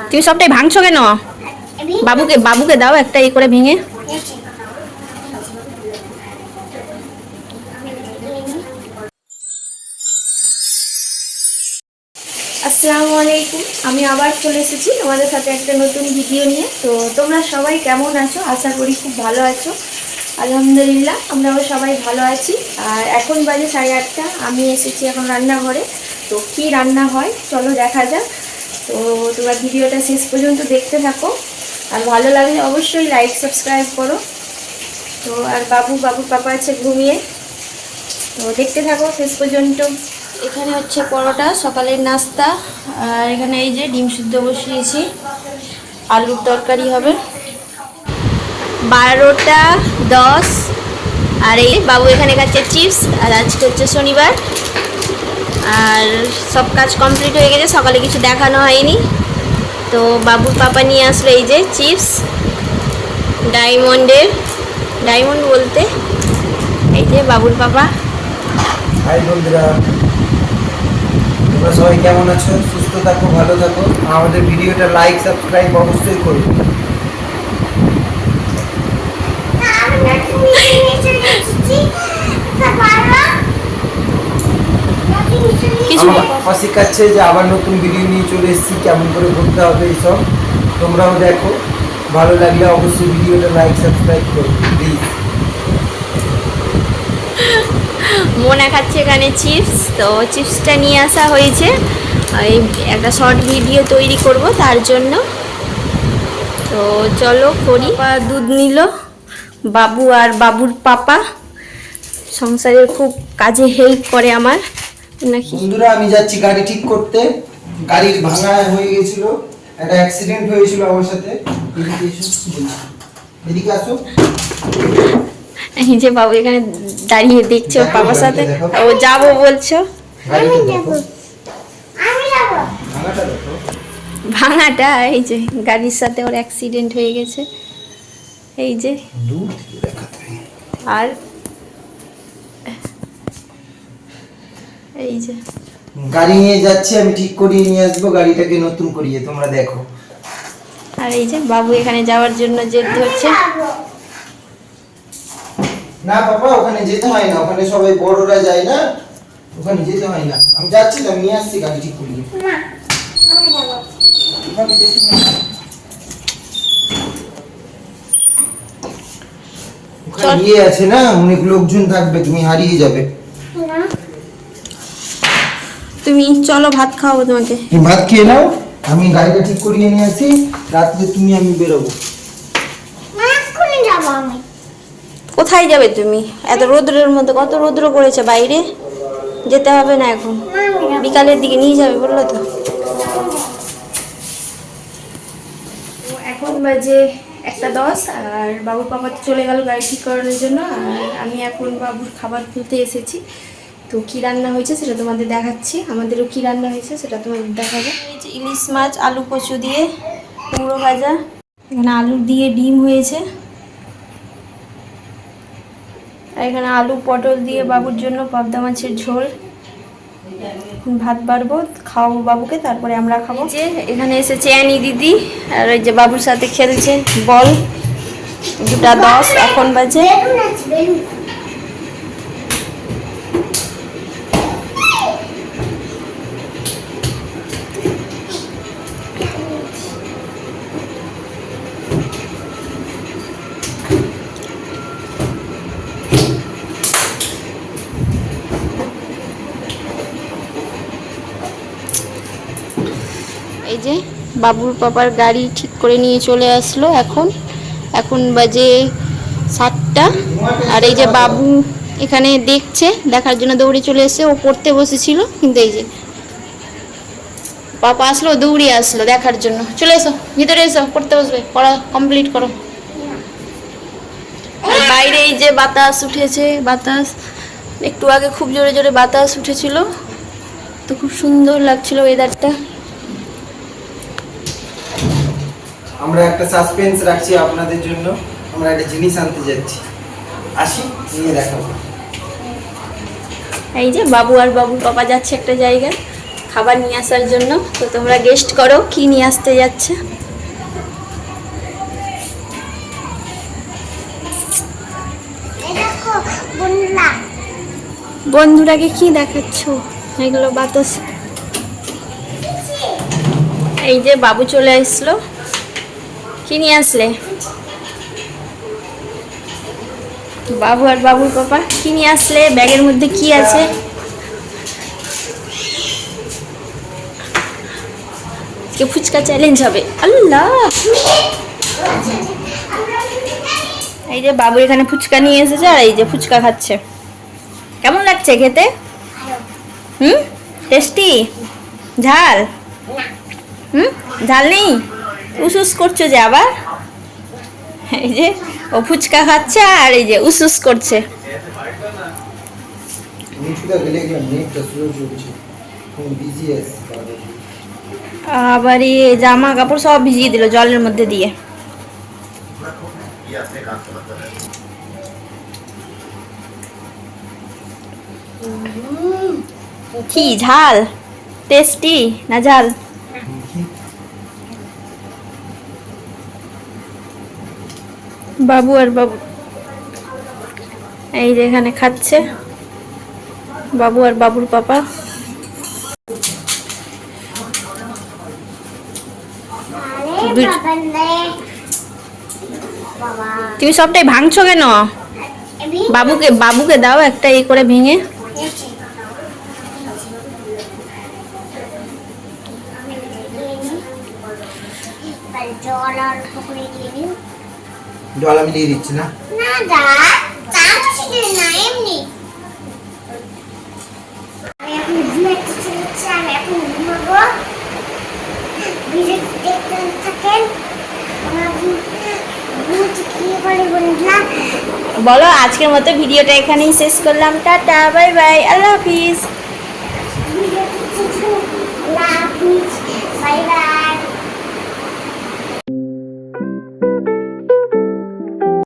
তুমি সবটাই ভাঙছো কেন? বাবুকে বাবুকে দাও একটা এই করে ভেঙে। আসসালামু আলাইকুম, আমি আবার চলে এসেছি তোমাদের সাথে একটা নতুন ভিডিও নিয়ে। তো তোমরা সবাই কেমন আছো? আশা করি খুব ভালো আছো। আলহামদুলিল্লাহ আমরাও সবাই ভালো আছি। আর এখন বাজে 8:30। আমি এসেছি এখন রান্নাঘরে। তো কি রান্না হয় চলো দেখা যাক। তো তোমরা ভিডিওটা শেষ পর্যন্ত দেখতে থাকো, আর ভালো লাগলে অবশ্যই লাইক সাবস্ক্রাইব করো। তো আর বাবুর পাপা আছে ঘুমিয়ে। তো দেখতে থাকো শেষ পর্যন্ত। এখানে হচ্ছে পরোটা, সকালের নাস্তা। আর এখানে এই যে ডিম সিদ্ধ বসিয়েছি, আলুর তরকারি হবে। 12টা 10। আর এই বাবু এখানে খাচ্ছে চিপস। আর আজকে হচ্ছে শনিবার, আর সব কাজ কমপ্লিট হয়ে গেছে, সকালে কিছু দেখানো হয়নি। তো বাবুর পাপা নিয়ে আসলো এই যে চিপস, ডায়মন্ড বলতে এই যে বাবুর পাপা। হাই বন্ধুরা, তোমরা সবাই কেমন আছো? সুস্থ থাকো, ভালো থাকো। আমাদের ভিডিওটা লাইক সাবস্ক্রাইব অবশ্যই করো। আমার পাপা শেখাচ্ছে যে আবার নতুন ভিডিও নিয়ে চলে এসেছি, কেমন করে করতে হবে এইসব। তোমরাও দেখো, ভালো লাগলে অবশ্যই ভিডিওটা লাইক সাবস্ক্রাইব করো প্লিজ। মোনা খাচ্ছে এখানে চিপস। তো চিপসটা নিয়ে আসা হয়েছে এই একটা শর্ট ভিডিও তৈরি করব তার জন্য। তো চলো করি। দুধ নিল বাবু, আর বাবুর পাপা সংসারের খুব কাজে হেল্প করে আমার নাকি। বন্ধুরা, আমি যাচ্ছি গাড়ি ঠিক করতে। গাড়ির ভাঙা হয়ে গেছিল, একটা অ্যাক্সিডেন্ট হয়েছিল আমার সাথে। এদিকে আসো। এই যে বাবু এখানে দাঁড়িয়ে দেখছো পাপার সাথে, ও যাবো বলছো। ভাঙাটা এই যে গাড়ির সাথে ওর অ্যাক্সিডেন্ট হয়ে গেছে এই যে। আর এই যে গাড়ি নিয়ে যাচ্ছি, আমি ঠিক করিয়ে নিয়ে আসবো গাড়িটাকে নতুন করিয়ে, তোমরা দেখো। আর এই যে বাবু এখানে যাওয়ার জন্য জেদ ধরছে। না পাপা, ওখানে যেতে হয় না, ওখানে সবাই বড়রা যায় না, ওখানে যেতে হয় না। আমি যাচ্ছি তো, নিয়ে আসছি গাড়ি ঠিক করিয়ে। ওখানে ইয়ে আছে না, অনেক লোকজন থাকবে, তুমি হারিয়ে যাবে। তুমি চলো ভাত খাওয়াবো তোমাকে। তুমি ভাত খেয়ে নাও, আমি গাড়িটা ঠিক করিয়ে নিয়ে আসি। রাত্রে তুমি আমি বেরোবো। কোথায় যাবে তুমি? এত রোদ্রের মধ্যে, কত রোদ্র করেছে বাইরে, যেতে হবে না এখন, বিকালের দিকে নিয়ে যাবে বললো তো। এখন বাজে 1:10, আর বাবুর পাপা চলে গেল গাড়ি ঠিক করানোর জন্য। আর আমি এখন বাবুর খাবার তুলতে এসেছি। তো কী রান্না হয়েছে সেটা তোমাদের দেখাচ্ছি, আমাদেরও কী রান্না হয়েছে সেটা তোমাদের দেখাবো। এই যে ইলিশ মাছ, আলু কচু দিয়ে কুমড়ো ভাজা, এখানে আলু দিয়ে ডিম হয়েছে, আর এখানে আলু পটল দিয়ে বাবুর জন্য পাবদা মাছের ঝোল। ভাত বাড়বো, খাওয়াবো বাবুকে, তারপরে আমরা খাবো। যে এখানে এসেছে অ্যানি দিদি, আর ওই যে বাবুর সাথে খেলছে বল। 2:10 এখন বাজে। এই যে বাবুর পাপার গাড়ি ঠিক করে নিয়ে চলে আসলো। এখন বাজে 7টা। আর এই যে বাবু এখানে দেখছে, দেখার জন্য দৌড়ে চলে এসেছে। ও পড়তে বসেছিল, কিন্তু এই যে পাপা আসলো, দৌড়িয়ে আসলো দেখার জন্য। চলে এসো, ভিতরে এসো, পড়তে বসবে, পড়া কমপ্লিট করো। আর বাইরে এই যে বাতাস উঠেছে, বাতাস একটু আগে খুব জোরে জোরে বাতাস উঠেছিল, তো খুব সুন্দর লাগছিল ওয়েদারটা। আমরা একটা সাসপেন্স রাখছি আপনাদের জন্য, আমরা একটা জিনিস আনতে যাচ্ছি, আসি নিয়ে দেখাবো। এই যে বাবু আর বাবুর পাপা যাচ্ছে একটা জায়গায়, খাবার নিয়ে আসার জন্য। তো তোমরা গেস্ট করো কি নিয়ে আসতে যাচ্ছে। বন্ধুরাকে কি দেখাচ্ছ? এগুলো বাতাস। এই যে বাবু চলে আসলো। কি নিয়ে আসলে? বাবু আর বাবুর পাপা কি নিয়ে আসলে? ব্যাগের মধ্যে কি আছে? ফুচকা চ্যালেঞ্জ হবে। আল্লাহ, এই যে বাবু এখানে ফুচকা নিয়ে এসেছে আর এই যে ফুচকা খাচ্ছে। কেমন লাগছে খেতে? টেস্টি? ঝাল? ঝাল নেই? উস করছো যে আবার। এই যে ও ফুচকা খাচ্ছে আর এই যে উস করছে। আবার এই জামা কাপড় সব ভিজিয়ে দিল জলের মধ্যে দিয়ে। কি ঝাল? টেস্টি না ঝাল? বাবু আর বাবু এই যে এখানে খাচ্ছে, বাবু আর বাবুর পাপা। তুমি সবটাই ভাঙছো কেন? বাবুকে দাও একটা এই করে ভেঙে। জল আমি দিয়ে দিচ্ছি না। বলো আজকের মতো ভিডিওটা এখানেই শেষ করলাম। টাটা, বাই বাই, আল্লাহ হাফিজ। Bye bye.